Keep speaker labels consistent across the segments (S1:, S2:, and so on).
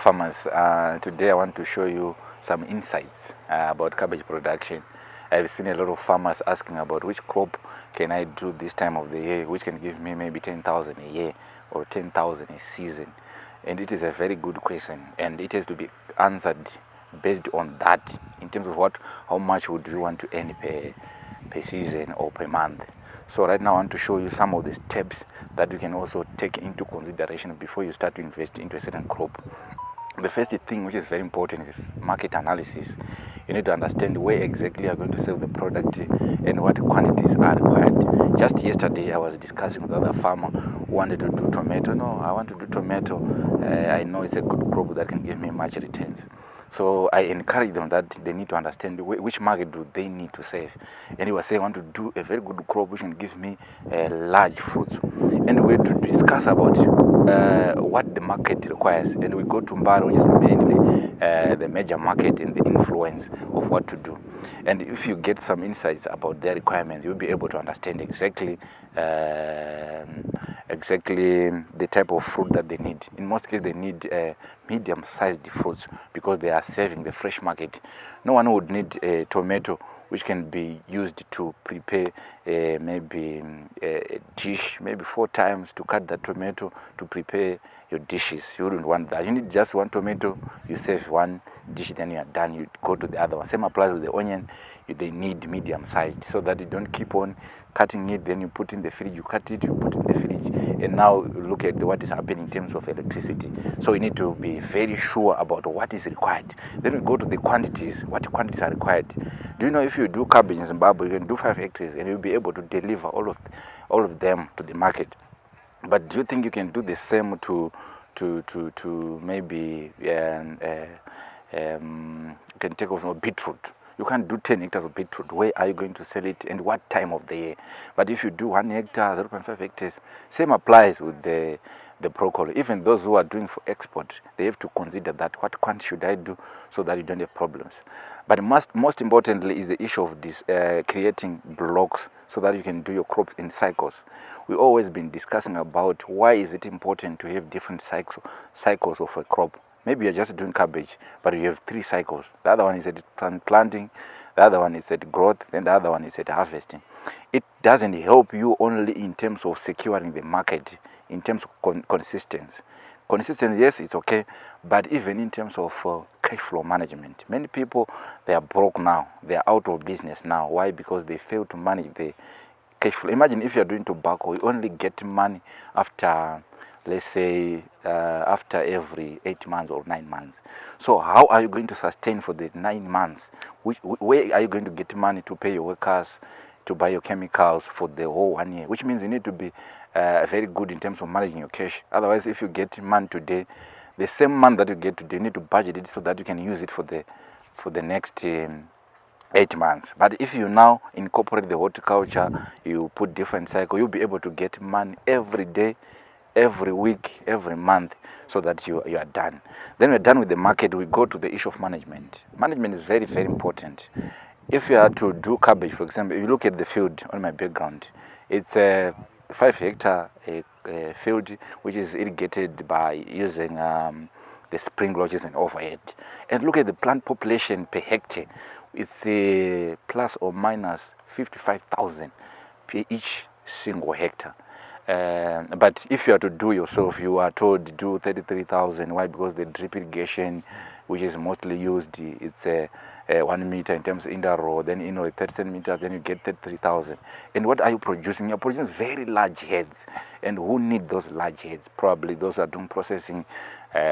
S1: farmers. Today I want to show you some insights about cabbage production. I've seen a lot of farmers asking about which crop can I do this time of the year, which can give me maybe 10,000 a year or 10,000 a season. And it is a very good question, and it has to be answered based on that, in terms of how much would you want to earn per season or per month. So right now I want to show you some of the steps that you can also take into consideration before you start to invest into a certain crop. The first thing, which is very important, is market analysis. You need to understand where exactly you are going to sell the product and what quantities are required. Just yesterday I was discussing with another farmer who wanted to do tomato. No, I want to do tomato. I know it's a good crop that can give me much returns. So I encourage them that they need to understand which market do they need to save. And he was saying, I want to do a very good crop which can give me large fruits. And we had to discuss about what the market requires. And we go to Mbaro, which is mainly the major market and the influence of what to do. And if you get some insights about their requirements, you'll be able to understand exactly the type of fruit that they need. In most cases, they need medium-sized fruits because they are serving the fresh market. No one would need a tomato which can be used to prepare maybe a dish, maybe 4 times to cut the tomato to prepare your dishes. You wouldn't want that. You need just one tomato, you save one dish, then you are done, you go to the other one. Same applies with the onion. They need medium-sized so that you don't keep on cutting it, then you put in the fridge, you cut it, you put in the fridge, and now look at what is happening in terms of electricity. So you need to be very sure about what is required. Then we go to the quantities. What quantities are required? Do you know if you do cabbage in Zimbabwe, you can do 5 hectares and you'll be able to deliver all of them to the market? But do you think you can do the same to maybe you can take off beetroot? You can't do 10 hectares of beetroot. Where are you going to sell it and what time of the year? But if you do 1 hectare, 0.5 hectares, same applies with the broccoli. Even those who are doing for export, they have to consider that what quantity should I do so that you don't have problems. But most importantly is the issue of this creating blocks so that you can do your crops in cycles. We've always been discussing about why is it important to have different cycles of a crop. Maybe you're just doing cabbage, but you have 3 cycles. The other one is at planting, the other one is at growth, and the other one is at harvesting. It doesn't help you only in terms of securing the market, in terms of consistency. Consistency, yes, it's okay, but even in terms of cash flow management. Many people, they are broke now. They are out of business now. Why? Because they fail to manage the cash flow. Imagine if you're doing tobacco, you only get money after, let's say, after every 8 months or 9 months. So how are you going to sustain for the 9 months? Where are you going to get money to pay your workers, to buy your chemicals for the whole 1 year? Which means you need to be very good in terms of managing your cash. Otherwise, if you get money today, the same month that you get today, you need to budget it so that you can use it for the next 8 months. But if you now incorporate the horticulture, you put different cycle, you'll be able to get money every day, every week, every month, so that you are done. Then we're done with the market. We go to the issue of management. Management is very, very important. If you are to do cabbage, for example, if you look at the field on my background, it's a 5 hectare field which is irrigated by using the sprinkler, which is an overhead. And look at the plant population per hectare. It's plus or minus 55,000 per each single hectare. But if you are to do yourself, you are told to do 33,000. Why? Because the drip irrigation, which is mostly used, it's 1 meter in terms of in the row, then 30 centimeters, then you get 33,000. And what are you producing? You're producing very large heads. And who need those large heads? Probably those who are doing processing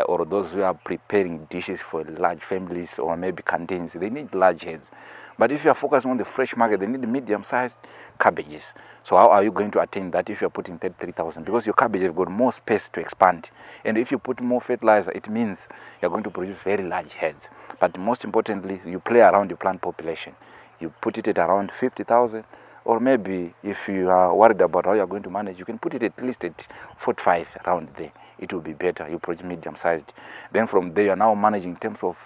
S1: or those who are preparing dishes for large families or maybe canteens. They need large heads. But if you are focusing on the fresh market, they need medium-sized cabbages. So how are you going to attain that if you are putting 33,000? Because your cabbage has got more space to expand. And if you put more fertilizer, it means you're going to produce very large heads. But most importantly, you play around your plant population. You put it at around 50,000. Or maybe if you are worried about how you're going to manage, you can put it at least at 45 around there. It will be better. You produce medium-sized. Then from there, you're now managing in terms of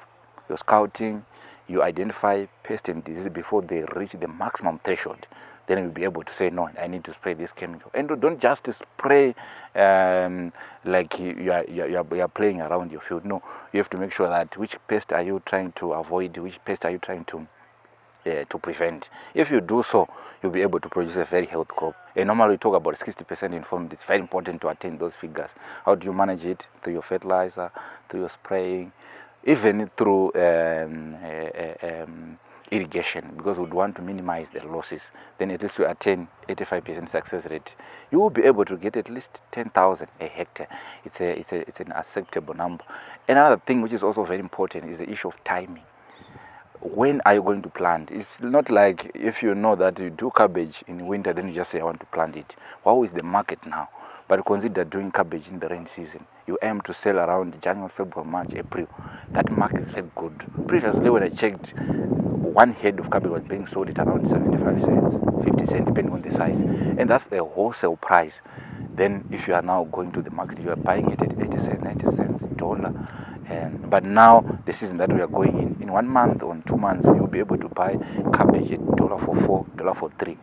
S1: your scouting. You identify pest and disease before they reach the maximum threshold. then you'll be able to say, no, I need to spray this chemical. And don't just spray like you are playing around your field. No, you have to make sure that which pest are you trying to avoid, which pest are you trying to prevent. If you do so, you'll be able to produce a very healthy crop. And normally we talk about 60% informed. It's very important to attain those figures. How do you manage it? Through your fertilizer, through your spraying, even through irrigation, because we would want to minimize the losses. Then at least to attain 85% success rate, you will be able to get at least 10,000 a hectare. It's an acceptable number. Another thing which is also very important is the issue of timing. When are you going to plant? It's not like if you know that you do cabbage in winter, then you just say I want to plant it. How is the market now? But consider doing cabbage in the rain season. You aim to sell around January, February, March, April. That market is very good. Previously, when I checked, one head of cabbage was being sold at around 75 cents, 50 cents, depending on the size. And that's the wholesale price. Then if you are now going to the market, you are buying it at 80 cents, 90 cents, dollar. But now, the season that we are going in 1 month or in 2 months, you'll be able to buy cabbage at $4, $4 for 3.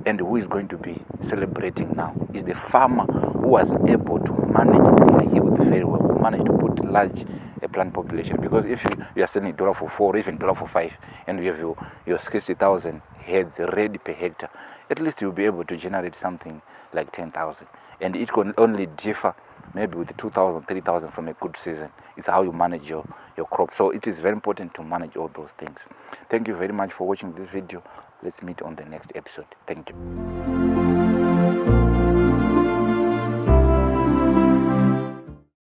S1: And who is going to be celebrating now is the farmer who was able to manage their yield very well, who managed to put large plant population. Because if you are selling $4 for 4 or even $4 for 5, and you have your 60,000 heads ready per hectare, at least you'll be able to generate something like 10,000. And it can only differ maybe with 2,000, 3,000 from a good season. It's how you manage your crop. So it is very important to manage all those things. Thank you very much for watching this video. Let's meet on the next episode. Thank you.